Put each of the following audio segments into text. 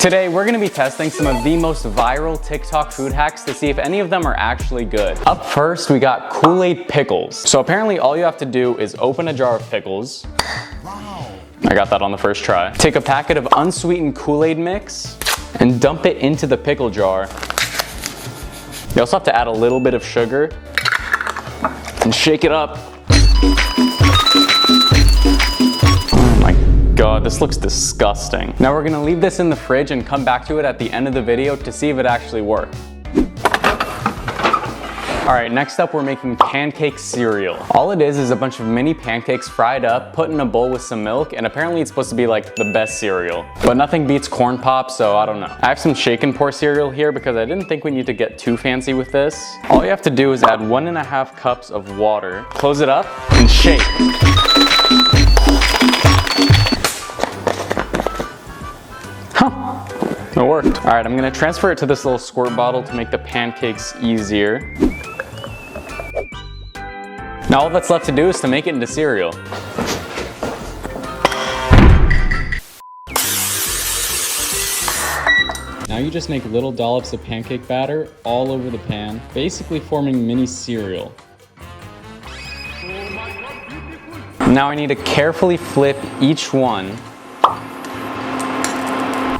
Today, we're gonna be testing some of the most viral TikTok food hacks to see if any of them are actually good. Up first, we got Kool-aid pickles. So apparently all you have to do is open a jar of pickles. Wow. I got that on the first try. Take a packet of unsweetened Kool-aid mix and dump it into the pickle jar. You also have to add a little bit of sugar and shake it up. Oh my God, this looks disgusting. Now we're gonna leave this in the fridge and come back to it at the end of the video to see if it actually worked. All right, next up we're making pancake cereal. All it is a bunch of mini pancakes fried up, put in a bowl with some milk, and apparently it's supposed to be like the best cereal. But nothing beats corn pop, so I don't know. I have some shake and pour cereal here because I didn't think we need to get too fancy with this. All you have to do is add 1.5 cups of water, close it up, and shake. Huh, it worked. All right, I'm gonna transfer it to this little squirt bottle to make the pancakes easier. Now all that's left to do is to make it into cereal. Now you just make little dollops of pancake batter all over the pan, basically forming mini cereal. Now I need to carefully flip each one.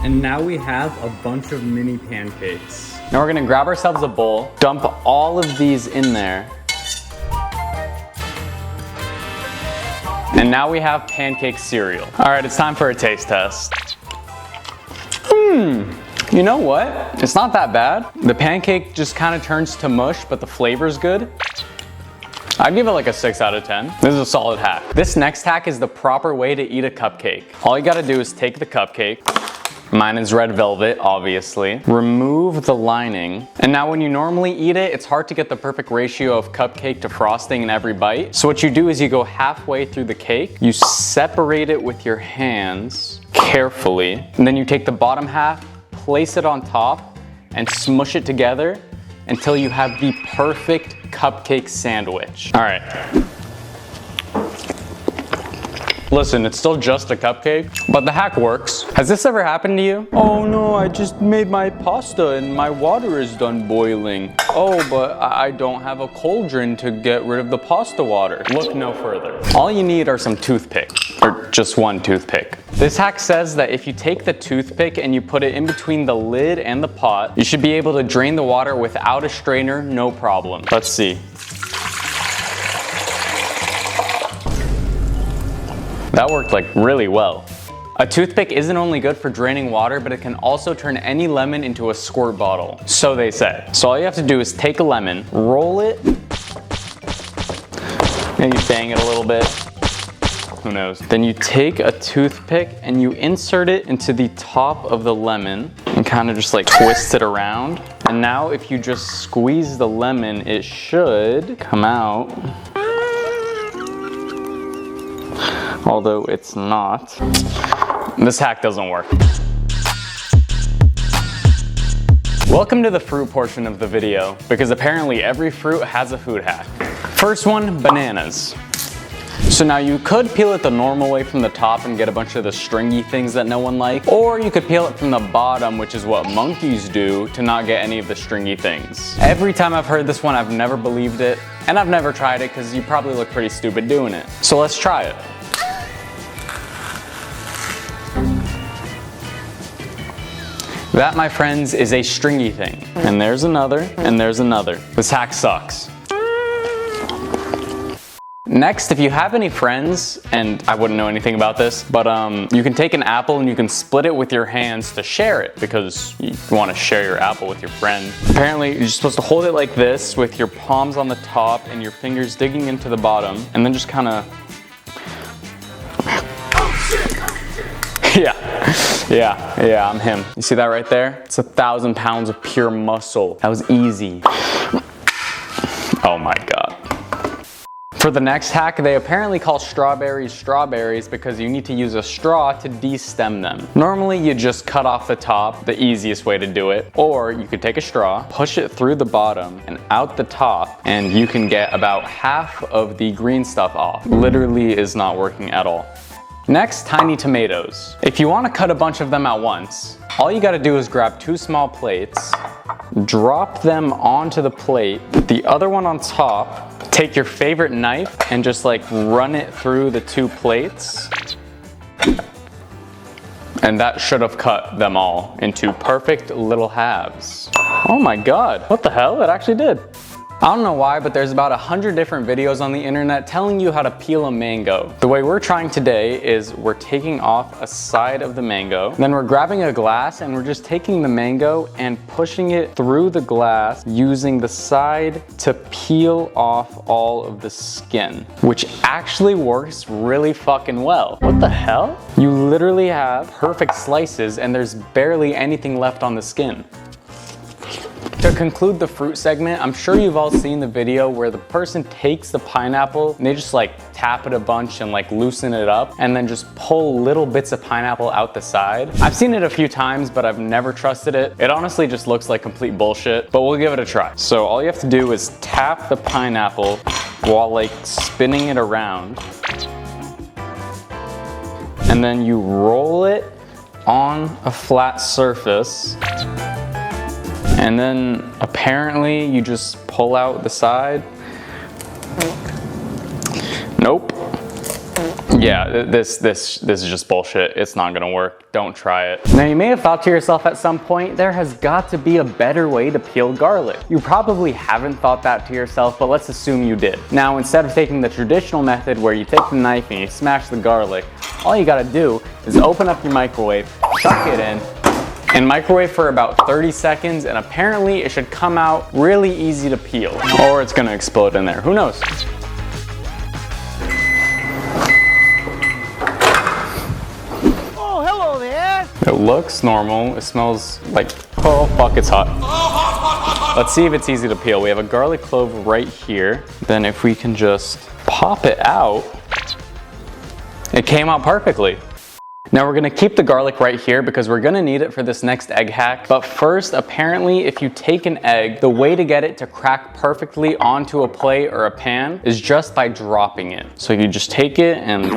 And now we have a bunch of mini pancakes. Now we're gonna grab ourselves a bowl, dump all of these in there. And now we have pancake cereal. All right, it's time for a taste test. You know what? It's not that bad. The pancake just kind of turns to mush, but the flavor's good. I'd give it like a 6 out of 10. This is a solid hack. This next hack is the proper way to eat a cupcake. All you gotta do is take the cupcake. Mine is red velvet, obviously. Remove the lining. And now when you normally eat it, it's hard to get the perfect ratio of cupcake to frosting in every bite. So what you do is you go halfway through the cake, you separate it with your hands carefully, and then you take the bottom half, place it on top, and smush it together until you have the perfect cupcake sandwich. All right. Listen, it's still just a cupcake, but the hack works. Has this ever happened to you? Oh no, I just made my pasta and my water is done boiling. Oh, but I don't have a cauldron to get rid of the pasta water. Look no further. All you need are some toothpicks, or just one toothpick. This hack says that if you take the toothpick and you put it in between the lid and the pot, you should be able to drain the water without a strainer, no problem. Let's see. That worked like really well. A toothpick isn't only good for draining water, but it can also turn any lemon into a squirt bottle. So they say. So all you have to do is take a lemon, roll it, maybe bang it a little bit, who knows. Then you take a toothpick and you insert it into the top of the lemon and kind of just like twist it around. And now if you just squeeze the lemon, it should come out. Although it's not. This hack doesn't work. Welcome to the fruit portion of the video, because apparently every fruit has a food hack. First one, bananas. So now you could peel it the normal way from the top and get a bunch of the stringy things that no one likes, or you could peel it from the bottom, which is what monkeys do, to not get any of the stringy things. Every time I've heard this one, I've never believed it, and I've never tried it because you probably look pretty stupid doing it. So let's try it. That, my friends, is a stringy thing. And there's another, and there's another. This hack sucks. Next, if you have any friends, and I wouldn't know anything about this, but you can take an apple and you can split it with your hands to share it, because you want to share your apple with your friend. Apparently, you're supposed to hold it like this with your palms on the top and your fingers digging into the bottom, and then just kind of... Yeah, I'm him. You see that right there? It's 1,000 pounds of pure muscle. That was easy. Oh my God. For the next hack, they apparently call strawberries strawberries because you need to use a straw to de-stem them. Normally, you just cut off the top, the easiest way to do it, or you could take a straw, push it through the bottom and out the top, and you can get about half of the green stuff off. Literally is not working at all. Next, tiny tomatoes. If you want to cut a bunch of them at once, all you gotta do is grab 2 small plates, drop them onto the plate, the other one on top, take your favorite knife and just like run it through the 2 plates. And that should have cut them all into perfect little halves. Oh my God, what the hell? It actually did. I don't know why, but there's about 100 different videos on the internet telling you how to peel a mango. The way we're trying today is we're taking off a side of the mango, then we're grabbing a glass and we're just taking the mango and pushing it through the glass using the side to peel off all of the skin, which actually works really fucking well. What the hell? You literally have perfect slices and there's barely anything left on the skin. To conclude the fruit segment, I'm sure you've all seen the video where the person takes the pineapple and they just like tap it a bunch and like loosen it up and then just pull little bits of pineapple out the side. I've seen it a few times, but I've never trusted it. It honestly just looks like complete bullshit, but we'll give it a try. So all you have to do is tap the pineapple while like spinning it around. And then you roll it on a flat surface. And then apparently you just pull out the side. Nope. Yeah, this is just bullshit. It's not gonna work. Don't try it. Now you may have thought to yourself at some point, there has got to be a better way to peel garlic. You probably haven't thought that to yourself, but let's assume you did. Now instead of taking the traditional method where you take the knife and you smash the garlic, all you gotta do is open up your microwave, chuck it in, and microwave for about 30 seconds, and apparently it should come out really easy to peel. Or it's gonna explode in there, who knows? Oh, hello there! It looks normal, it smells like, oh fuck, it's hot. Let's see if it's easy to peel. We have a garlic clove right here. Then if we can just pop it out, it came out perfectly. Now we're gonna keep the garlic right here because we're gonna need it for this next egg hack. But first, apparently if you take an egg, the way to get it to crack perfectly onto a plate or a pan is just by dropping it. So you just take it and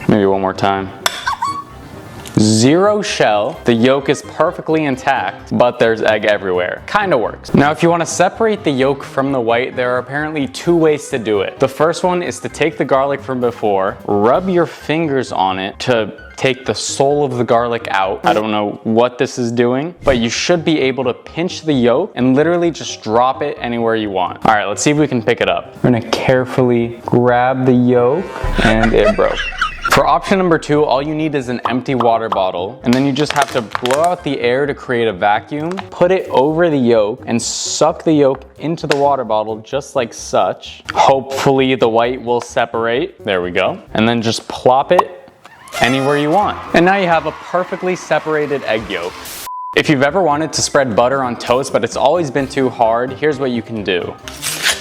maybe one more time. Zero shell, the yolk is perfectly intact, but there's egg everywhere. Kinda works. Now if you wanna separate the yolk from the white, there are apparently 2 ways to do it. The first one is to take the garlic from before, rub your fingers on it to take the soul of the garlic out. I don't know what this is doing, but you should be able to pinch the yolk and literally just drop it anywhere you want. All right, let's see if we can pick it up. We're gonna carefully grab the yolk and it broke. For option number 2, all you need is an empty water bottle, and then you just have to blow out the air to create a vacuum, put it over the yolk, and suck the yolk into the water bottle just like such. Hopefully the white will separate. There we go. And then just plop it anywhere you want. And now you have a perfectly separated egg yolk. If you've ever wanted to spread butter on toast, but it's always been too hard, here's what you can do.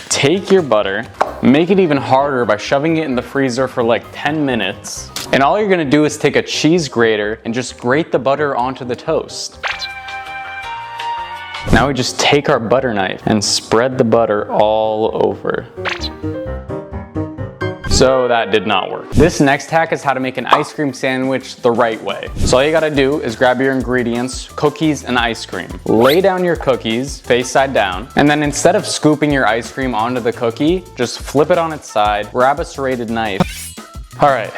Take your butter, make it even harder by shoving it in the freezer for like 10 minutes. And all you're gonna do is take a cheese grater and just grate the butter onto the toast. Now we just take our butter knife and spread the butter all over. So that did not work. This next hack is how to make an ice cream sandwich the right way. So all you gotta do is grab your ingredients, cookies and ice cream. Lay down your cookies face side down, and then instead of scooping your ice cream onto the cookie, just flip it on its side, grab a serrated knife. All right,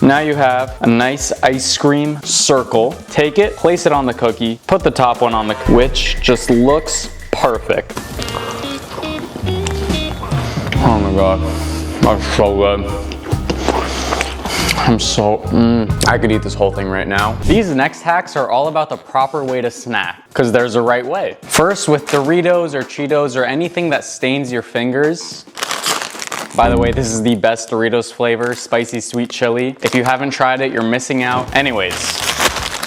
now you have a nice ice cream circle. Take it, place it on the cookie, put the top one on the, which just looks perfect. Oh my God. That's so good. I could eat this whole thing right now. These next hacks are all about the proper way to snack, because there's a right way. First, with Doritos or Cheetos or anything that stains your fingers. By the way, this is the best Doritos flavor, spicy sweet chili. If you haven't tried it, you're missing out. Anyways,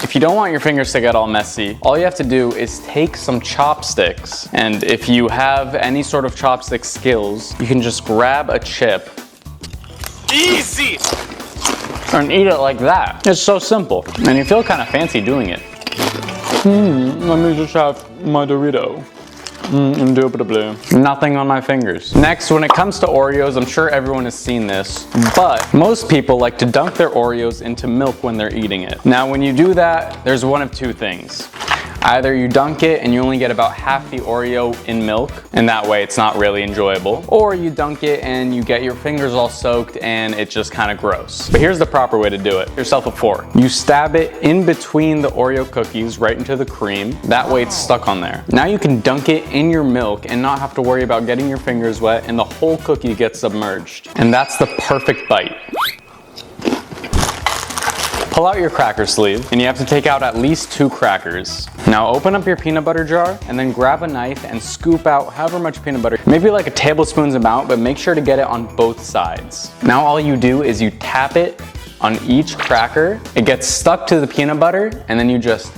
if you don't want your fingers to get all messy, all you have to do is take some chopsticks, and if you have any sort of chopstick skills, you can just grab a chip. Easy! And eat it like that. It's so simple. And you feel kind of fancy doing it. Let me just have my Dorito. Indubitably. Nothing on my fingers. Next, when it comes to Oreos, I'm sure everyone has seen this, but most people like to dunk their Oreos into milk when they're eating it. Now, when you do that, there's one of two things. Either you dunk it and you only get about half the Oreo in milk, and that way it's not really enjoyable. Or you dunk it and you get your fingers all soaked and it's just kind of gross. But here's the proper way to do it. Get yourself a fork. You stab it in between the Oreo cookies right into the cream. That way it's stuck on there. Now you can dunk it in your milk and not have to worry about getting your fingers wet, and the whole cookie gets submerged. And that's the perfect bite. Pull out your cracker sleeve, and you have to take out at least 2 crackers. Now open up your peanut butter jar, and then grab a knife and scoop out however much peanut butter, maybe like a tablespoon's amount, but make sure to get it on both sides. Now all you do is you tap it on each cracker, it gets stuck to the peanut butter, and then you just...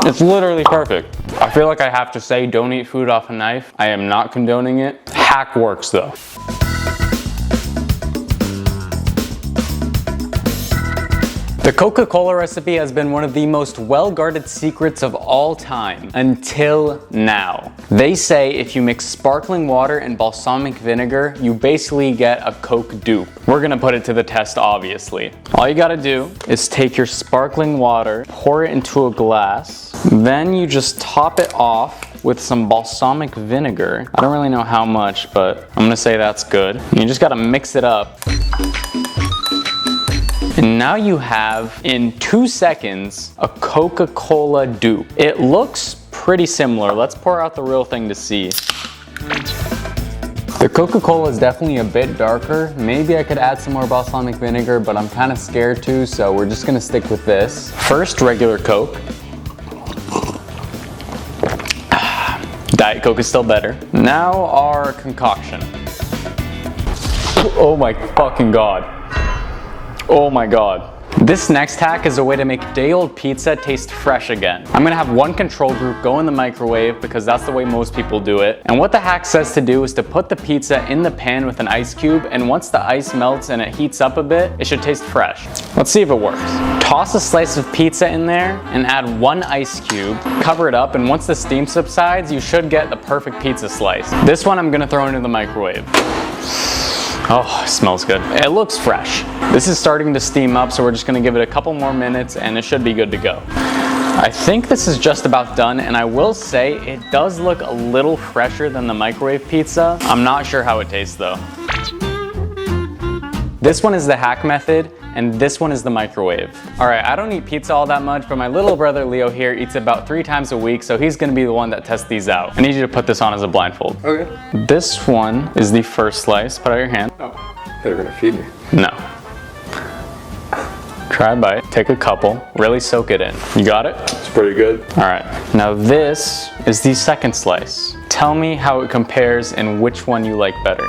It's literally perfect. I feel like I have to say don't eat food off a knife. I am not condoning it. Hack works though. The Coca-Cola recipe has been one of the most well-guarded secrets of all time, until now. They say if you mix sparkling water and balsamic vinegar, you basically get a Coke dupe. We're gonna put it to the test, obviously. All you gotta do is take your sparkling water, pour it into a glass, then you just top it off with some balsamic vinegar. I don't really know how much, but I'm gonna say that's good. You just gotta mix it up. And now you have, in 2 seconds, a Coca-Cola dupe. It looks pretty similar. Let's pour out the real thing to see. The Coca-Cola is definitely a bit darker. Maybe I could add some more balsamic vinegar, but I'm kind of scared to, so we're just gonna stick with this. First, regular Coke. Diet Coke is still better. Now our concoction. Oh my fucking God. Oh my God. This next hack is a way to make day-old pizza taste fresh again. I'm gonna have one control group go in the microwave because that's the way most people do it. And what the hack says to do is to put the pizza in the pan with an ice cube, and once the ice melts and it heats up a bit, it should taste fresh. Let's see if it works. Toss a slice of pizza in there and add 1 ice cube, cover it up, and once the steam subsides, you should get the perfect pizza slice. This one I'm gonna throw into the microwave. Oh, it smells good. It looks fresh. This is starting to steam up, so we're just gonna give it a couple more minutes and it should be good to go. I think this is just about done, and I will say it does look a little fresher than the microwave pizza. I'm not sure how it tastes though. This one is the hack method, and this one is the microwave. All right, I don't eat pizza all that much, but my little brother Leo here eats about 3 times a week, so he's gonna be the one that tests these out. I need you to put this on as a blindfold. Okay. This one is the first slice. Put out your hand. Oh, they're gonna feed me. No. Try a bite, take a couple, really soak it in. You got it? It's pretty good. All right, now this is the second slice. Tell me how it compares and which one you like better.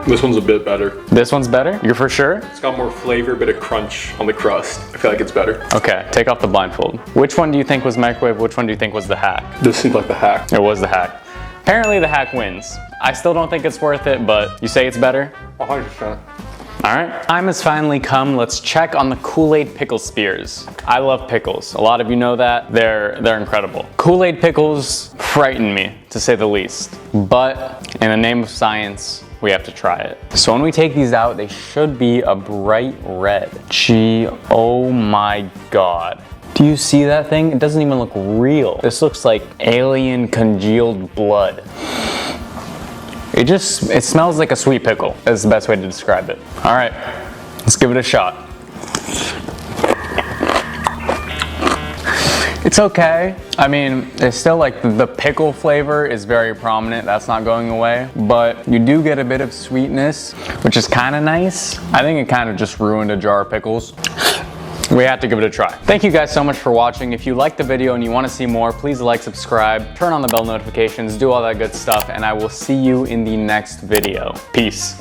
This one's a bit better. This one's better? You're for sure? It's got more flavor, bit of crunch on the crust. I feel like it's better. Okay, take off the blindfold. Which one do you think was microwave? Which one do you think was the hack? This seems like the hack. It was the hack. Apparently the hack wins. I still don't think it's worth it, but you say it's better? 100%. All right, time has finally come. Let's check on the Kool-Aid pickle spears. I love pickles. A lot of you know that. They're incredible. Kool-Aid pickles frighten me, to say the least. But in the name of science, we have to try it. So when we take these out, they should be a bright red. Gee, oh my God. Do you see that thing? It doesn't even look real. This looks like alien congealed blood. It smells like a sweet pickle. That's the best way to describe it. All right, let's give it a shot. It's okay. I mean, it's still like the pickle flavor is very prominent. That's not going away, but you do get a bit of sweetness, which is kind of nice. I think it kind of just ruined a jar of pickles. We had to give it a try. Thank you guys so much for watching. If you liked the video and you want to see more, please like, subscribe, turn on the bell notifications, do all that good stuff, and I will see you in the next video. Peace.